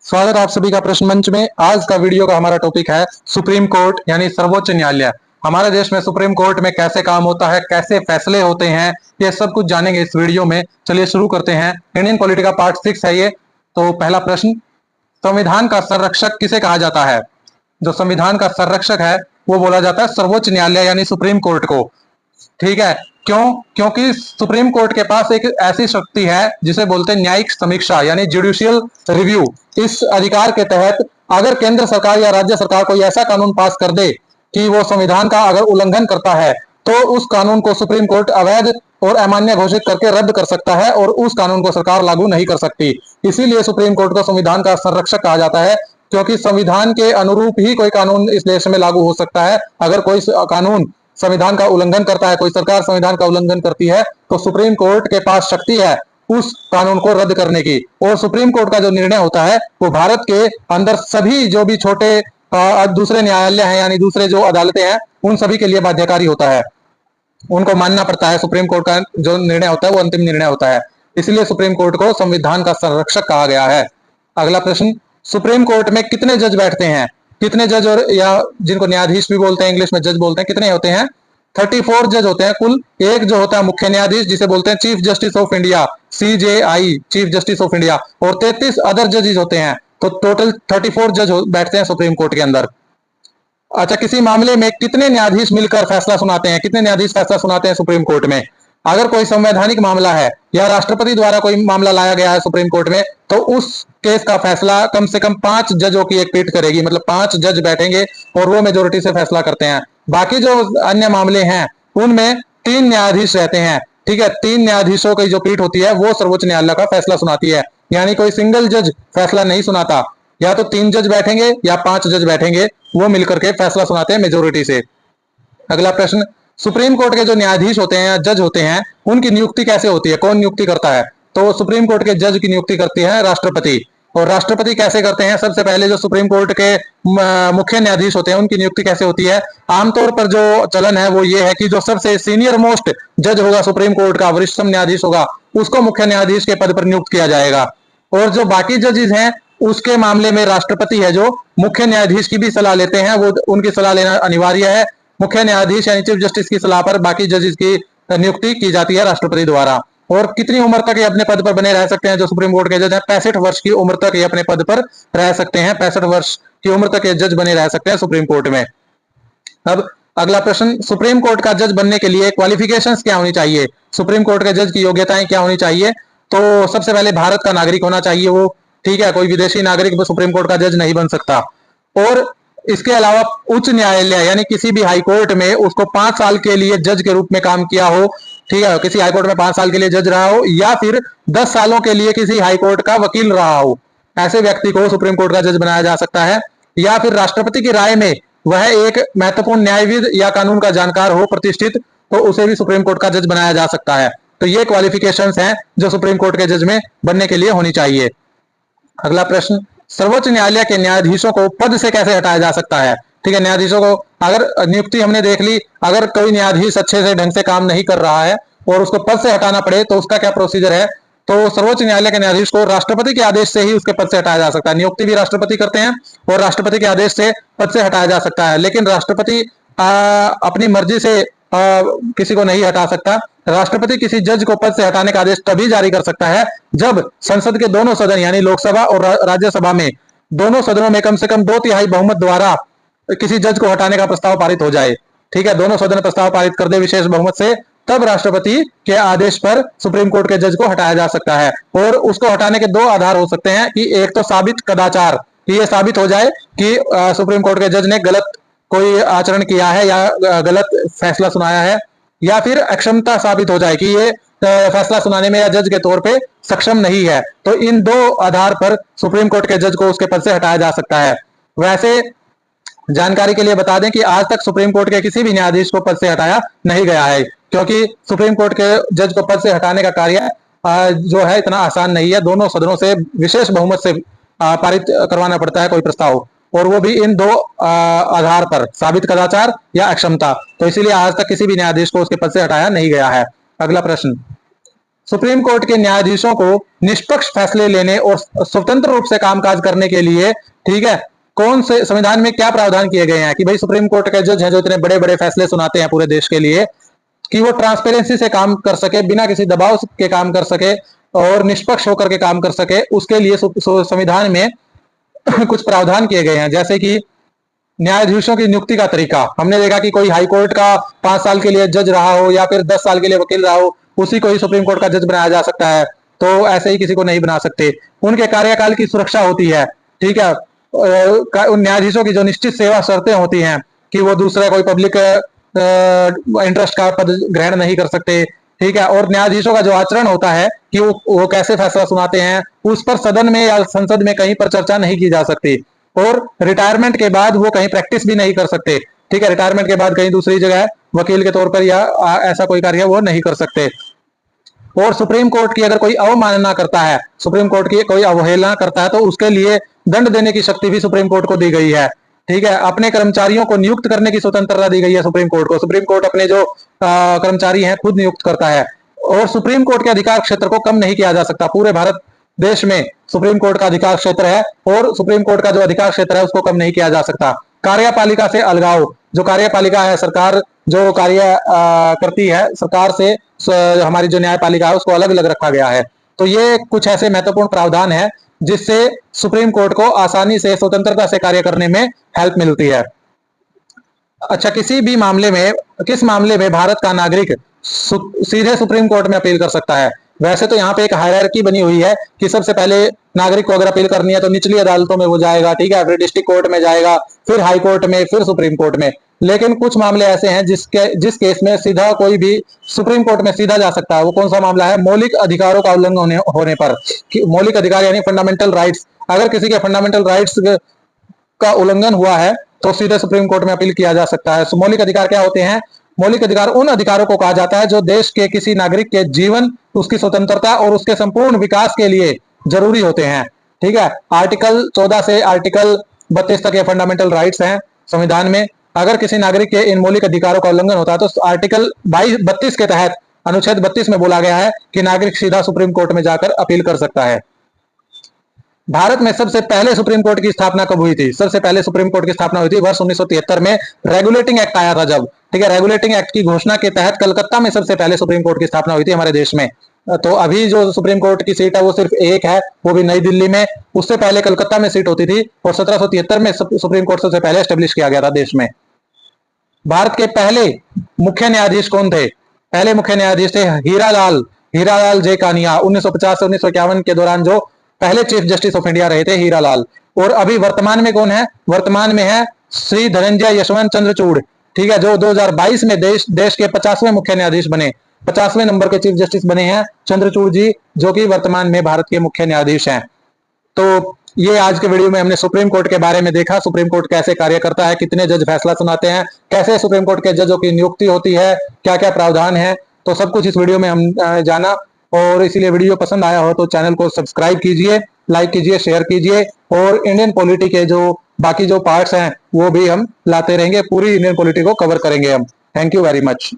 स्वागत है आप सभी का प्रश्न मंच में। आज का वीडियो का हमारा टॉपिक है सुप्रीम कोर्ट यानी सर्वोच्च न्यायालय। हमारे देश में सुप्रीम कोर्ट में कैसे काम होता है, कैसे फैसले होते हैं, ये सब कुछ जानेंगे इस वीडियो में। चलिए शुरू करते हैं। इंडियन पॉलिटी का पार्ट 6 है ये। तो पहला प्रश्न, संविधान का संरक्षक किसे कहा जाता है? जो संविधान का संरक्षक है वो बोला जाता है सर्वोच्च न्यायालय यानी सुप्रीम कोर्ट को। ठीक है, क्यों? क्योंकि सुप्रीम कोर्ट के पास एक ऐसी शक्ति है जिसे बोलते हैं न्यायिक समीक्षा यानी जुडिशियल रिव्यू। इस अधिकार के तहत अगर केंद्र सरकार या राज्य सरकार कोई ऐसा कानून पास कर दे कि वो संविधान का अगर उल्लंघन करता है, तो उस कानून को सुप्रीम कोर्ट अवैध और अमान्य घोषित करके रद्द कर सकता है और उस कानून को सरकार लागू नहीं कर सकती। इसीलिए सुप्रीम कोर्ट को संविधान का संरक्षक कहा जाता है, क्योंकि संविधान के अनुरूप ही कोई कानून इस देश में लागू हो सकता है। अगर कोई कानून संविधान का उल्लंघन करता है, कोई सरकार संविधान का उल्लंघन करती है, तो सुप्रीम कोर्ट के पास शक्ति है उस कानून को रद्द करने की। और सुप्रीम कोर्ट का जो निर्णय होता है वो भारत के अंदर सभी जो भी छोटे दूसरे न्यायालय हैं यानी दूसरे जो अदालतें हैं उन सभी के लिए बाध्यकारी होता है, उनको मानना पड़ता है। सुप्रीम कोर्ट का जो निर्णय होता है वो अंतिम निर्णय होता है। इसलिए सुप्रीम कोर्ट को संविधान का संरक्षक कहा गया है। अगला प्रश्न, सुप्रीम कोर्ट में कितने जज बैठते हैं? कितने जज, और या जिनको न्यायाधीश भी बोलते हैं, इंग्लिश में जज बोलते हैं, कितने होते हैं? 34 जज होते हैं कुल। एक जो होता है मुख्य न्यायाधीश जिसे बोलते हैं chief justice of India, CJI, chief justice of India, और 33 अदर जजेस होते हैं। तो टोटल 34 जज बैठते हैं सुप्रीम कोर्ट के अंदर। अच्छा, किसी मामले में कितने न्यायाधीश मिलकर फैसला सुनाते हैं? कितने न्यायाधीश फैसला सुनाते हैं सुप्रीम कोर्ट में? अगर कोई संवैधानिक मामला है या राष्ट्रपति द्वारा कोई मामला लाया गया है सुप्रीम कोर्ट में, तो उस केस का फैसला कम से कम 5 जजों की एक पीठ करेगी, मतलब 5 जज बैठेंगे और वो मेजोरिटी से फैसला करते हैं। बाकी जो अन्य मामले हैं उनमें 3 न्यायाधीश रहते हैं। ठीक है, 3 न्यायाधीशों की जो पीठ होती है वो सर्वोच्च न्यायालय का फैसला सुनाती है, यानी कोई सिंगल जज फैसला नहीं सुनाता। या तो 3 जज बैठेंगे या 5 जज बैठेंगे, वो मिलकर के फैसला सुनाते हैं मेजोरिटी से। अगला प्रश्न, सुप्रीम कोर्ट के जो न्यायाधीश होते हैं, जज होते हैं, उनकी नियुक्ति कैसे होती है? कौन नियुक्ति करता है? तो सुप्रीम कोर्ट के जज की नियुक्ति करती है राष्ट्रपति। और राष्ट्रपति कैसे करते हैं? सबसे पहले जो सुप्रीम कोर्ट के मुख्य न्यायाधीश होते हैं उनकी नियुक्ति कैसे होती है? आमतौर पर जो चलन है वो ये है कि जो सबसे सीनियर मोस्ट जज होगा सुप्रीम कोर्ट का, वरिष्ठतम न्यायाधीश होगा, उसको मुख्य न्यायाधीश के पद पर नियुक्त किया जाएगा। और जो बाकी जजेस हैं उसके मामले में राष्ट्रपति है जो मुख्य न्यायाधीश की भी सलाह लेते हैं, वो उनकी सलाह लेना अनिवार्य है। मुख्य न्यायाधीश यानी चीफ जस्टिस की सलाह पर बाकी जजेस की नियुक्ति की जाती है राष्ट्रपति द्वारा। और कितनी उम्र तक ये अपने पद पर बने रह सकते हैं जो सुप्रीम कोर्ट के जज हैं? 65 वर्ष की उम्र तक ये अपने पद पर रह सकते हैं। 65 वर्ष की उम्र तक ये जज बने रह सकते हैं सुप्रीम कोर्ट में। अब अगला प्रश्न, सुप्रीम कोर्ट का जज बनने के लिए क्वालिफिकेशंस क्या होनी चाहिए? सुप्रीम कोर्ट के जज की योग्यताएं क्या होनी चाहिए? तो सबसे पहले भारत का नागरिक होना चाहिए वो। ठीक है, कोई विदेशी नागरिक सुप्रीम कोर्ट का जज नहीं बन सकता। और इसके अलावा उच्च न्यायालय यानी किसी भी हाई कोर्ट में उसको 5 साल के लिए जज के रूप में काम किया हो। ठीक है, किसी हाई कोर्ट में 5 साल के लिए जज रहा हो, या फिर 10 सालों के लिए किसी हाई कोर्ट का वकील रहा हो, ऐसे व्यक्ति को सुप्रीम कोर्ट का जज बनाया जा सकता है। या फिर राष्ट्रपति की राय में वह एक महत्वपूर्ण न्यायविद या कानून का जानकार हो प्रतिष्ठित, तो उसे भी सुप्रीम कोर्ट का जज बनाया जा सकता है। तो ये क्वालिफिकेशंस हैं जो सुप्रीम कोर्ट के जज में बनने के लिए होनी चाहिए। अगला प्रश्न, सर्वोच्च न्यायालय के न्यायाधीशों को पद से कैसे हटाया जा सकता है? ठीक है, न्यायाधीशों को अगर नियुक्ति हमने देख ली, अगर कोई न्यायाधीश अच्छे से ढंग से काम नहीं कर रहा है और उसको पद से हटाना पड़े तो उसका क्या प्रोसीजर है? तो सर्वोच्च न्यायालय के न्यायाधीश को राष्ट्रपति के आदेश से ही उसके पद से हटाया जा सकता है। नियुक्ति भी राष्ट्रपति करते हैं और राष्ट्रपति के आदेश से पद से हटाया जा सकता है। लेकिन राष्ट्रपति अपनी मर्जी से किसी को नहीं हटा सकता। राष्ट्रपति किसी जज को पद से हटाने का आदेश तभी जारी कर सकता है जब संसद के दोनों सदन यानी लोकसभा और राज्यसभा में, दोनों सदनों में कम से कम 2/3 बहुमत द्वारा किसी जज को हटाने का प्रस्ताव पारित हो जाए। ठीक है, दोनों सदन प्रस्ताव पारित कर दे विशेष बहुमत से, तब राष्ट्रपति के आदेश पर सुप्रीम कोर्ट के जज को हटाया जा सकता है। और उसको हटाने के 2 आधार हो सकते हैं कि एक तो साबित कदाचार, कि ये साबित हो जाए कि सुप्रीम कोर्ट के जज ने गलत कोई आचरण किया है या गलत फैसला सुनाया है, या फिर अक्षमता साबित हो जाए कि ये फैसला सुनाने में या जज के तौर पे सक्षम नहीं है। तो इन 2 आधार पर सुप्रीम कोर्ट के जज को उसके पद से हटाया जा सकता है। वैसे जानकारी के लिए बता दें कि आज तक सुप्रीम कोर्ट के किसी भी न्यायाधीश को पद से हटाया नहीं गया है, क्योंकि सुप्रीम कोर्ट के जज को पद से हटाने का कार्य जो है इतना आसान नहीं है। दोनों सदनों से विशेष बहुमत से पारित करवाना पड़ता है कोई प्रस्ताव, और वो भी इन 2 आधार पर, साबित कदाचार या अक्षमता। तो इसीलिए आज तक किसी भी न्यायाधीश को उसके पद से हटाया नहीं गया है। अगला प्रश्न, सुप्रीम कोर्ट के न्यायाधीशों को निष्पक्ष फैसले लेने और स्वतंत्र रूप से कामकाज करने के लिए, ठीक है, कौन से संविधान में क्या प्रावधान किए गए हैं कि भाई सुप्रीम कोर्ट के जज हैं जो इतने बड़े बड़े फैसले सुनाते हैं पूरे देश के लिए, कि वो ट्रांसपेरेंसी से काम कर सके, बिना किसी दबाव के काम कर सके और निष्पक्ष होकर के काम कर सके, उसके लिए संविधान में कुछ प्रावधान किए गए हैं। जैसे कि न्यायाधीशों की नियुक्ति का तरीका, हमने देखा कि कोई हाई कोर्ट का 5 साल के लिए जज रहा हो या फिर 10 साल के लिए वकील रहा हो, उसी को ही सुप्रीम कोर्ट का जज बनाया जा सकता है, तो ऐसे ही किसी को नहीं बना सकते। उनके कार्यकाल की सुरक्षा होती है, ठीक है, उन न्यायाधीशों की जो निश्चित सेवा शर्तें होती हैं कि वो दूसरा कोई पब्लिक इंटरेस्ट का पद ग्रहण नहीं कर सकते, ठीक है, और न्यायाधीशों का जो आचरण होता है कि वो कैसे फैसला सुनाते हैं, उस पर सदन में या संसद में कहीं पर चर्चा नहीं की जा सकती, और रिटायरमेंट के बाद वो कहीं प्रैक्टिस भी नहीं कर सकते, ठीक है, रिटायरमेंट के बाद कहीं दूसरी जगह वकील के तौर पर या ऐसा कोई कार्य वो नहीं कर सकते। और सुप्रीम कोर्ट की अगर कोई अवमानना करता है, सुप्रीम कोर्ट की कोई अवहेलना करता है, तो उसके लिए दंड देने की शक्ति भी सुप्रीम कोर्ट को दी गई है, ठीक है। अपने कर्मचारियों को नियुक्त करने की स्वतंत्रता दी गई है सुप्रीम कोर्ट को, सुप्रीम कोर्ट अपने जो कर्मचारी हैं खुद नियुक्त करता है, और सुप्रीम कोर्ट के अधिकार क्षेत्र को कम नहीं किया जा सकता। पूरे भारत देश में सुप्रीम कोर्ट का अधिकार क्षेत्र है और सुप्रीम कोर्ट का जो अधिकार क्षेत्र है उसको कम नहीं किया जा सकता। कार्यपालिका से अलगाव, जो कार्यपालिका है, सरकार जो कार्य करती है, सरकार से हमारी जो न्यायपालिका है उसको अलग अलग रखा गया है। तो ये कुछ ऐसे महत्वपूर्ण प्रावधान है जिससे सुप्रीम कोर्ट को आसानी से स्वतंत्रता से कार्य करने में हेल्प मिलती है। अच्छा, किस मामले में भारत का नागरिक सीधे सुप्रीम कोर्ट में अपील कर सकता है? वैसे तो यहाँ पे एक हायरार्की बनी हुई है कि सबसे पहले नागरिक को अगर अपील करनी है तो निचली अदालतों में वो जाएगा, ठीक है, फिर डिस्ट्रिक्ट कोर्ट में जाएगा, फिर हाई कोर्ट में, फिर सुप्रीम कोर्ट में। लेकिन कुछ मामले ऐसे हैं जिस केस में सीधा कोई भी सुप्रीम कोर्ट में सीधा जा सकता है। वो कौन सा मामला है? मौलिक अधिकारों का उल्लंघन होने पर, मौलिक अधिकार यानी फंडामेंटल राइट्स, अगर किसी के फंडामेंटल राइट्स का उल्लंघन हुआ है तो सीधे सुप्रीम कोर्ट में अपील किया जा सकता है। मौलिक अधिकार क्या होते हैं? मौलिक अधिकार उन अधिकारों को कहा जाता है जो देश के किसी नागरिक के जीवन, उसकी स्वतंत्रता और उसके संपूर्ण विकास के लिए जरूरी होते हैं, ठीक है। आर्टिकल 14 से आर्टिकल 32 तक ये फंडामेंटल राइट्स हैं संविधान में। अगर किसी नागरिक के इन मौलिक अधिकारों का उल्लंघन होता है तो आर्टिकल 32 के तहत, अनुच्छेद 32 में बोला गया है कि नागरिक सीधा सुप्रीम कोर्ट में जाकर अपील कर सकता है। भारत में सबसे पहले सुप्रीम कोर्ट की स्थापना कब हुई थी? सबसे पहले सुप्रीम कोर्ट की स्थापना हुई थी वर्ष 1973 में, रेगुलेटिंग एक्ट आया था जब, ठीक है, रेगुलेटिंग एक्ट की घोषणा के तहत कलकत्ता में सबसे पहले सुप्रीम कोर्ट की स्थापना हुई थी हमारे देश में। तो अभी जो सुप्रीम कोर्ट की सीट है वो सिर्फ एक है, वो भी नई दिल्ली में। उससे पहले कलकत्ता में सीट होती थी और 1773 में सुप्रीम कोर्ट सबसे पहले एस्टेब्लिश किया गया था देश में। भारत के पहले मुख्य न्यायाधीश कौन थे? पहले मुख्य न्यायाधीश थे हीरालाल जे कानिया। 1950 से 1951 के दौरान जो पहले चीफ जस्टिस ऑफ इंडिया रहे थे हीरालाल। और अभी वर्तमान में कौन है? वर्तमान में है श्री धनंजय यशवंत चंद्रचूड़, ठीक है, जो 2022 में देश के 50वें मुख्य न्यायाधीश बने, 50वें नंबर के चीफ जस्टिस बने हैं चंद्रचूड़ जी, जो कि वर्तमान में भारत के मुख्य न्यायाधीश हैं। तो ये आज के वीडियो में हमने सुप्रीम कोर्ट के बारे में देखा, सुप्रीम कोर्ट कैसे कार्य करता है, कितने जज फैसला सुनाते हैं, कैसे सुप्रीम कोर्ट के जजों की नियुक्ति होती है, क्या क्या प्रावधान है, तो सब कुछ इस वीडियो में हम जाना। और इसीलिए वीडियो पसंद आया हो तो चैनल को सब्सक्राइब कीजिए, लाइक कीजिए, शेयर कीजिए, और इंडियन पॉलिटी के जो बाकी जो पार्ट्स हैं वो भी हम लाते रहेंगे, पूरी इंडियन पॉलिटी को कवर करेंगे हम। Thank you very much.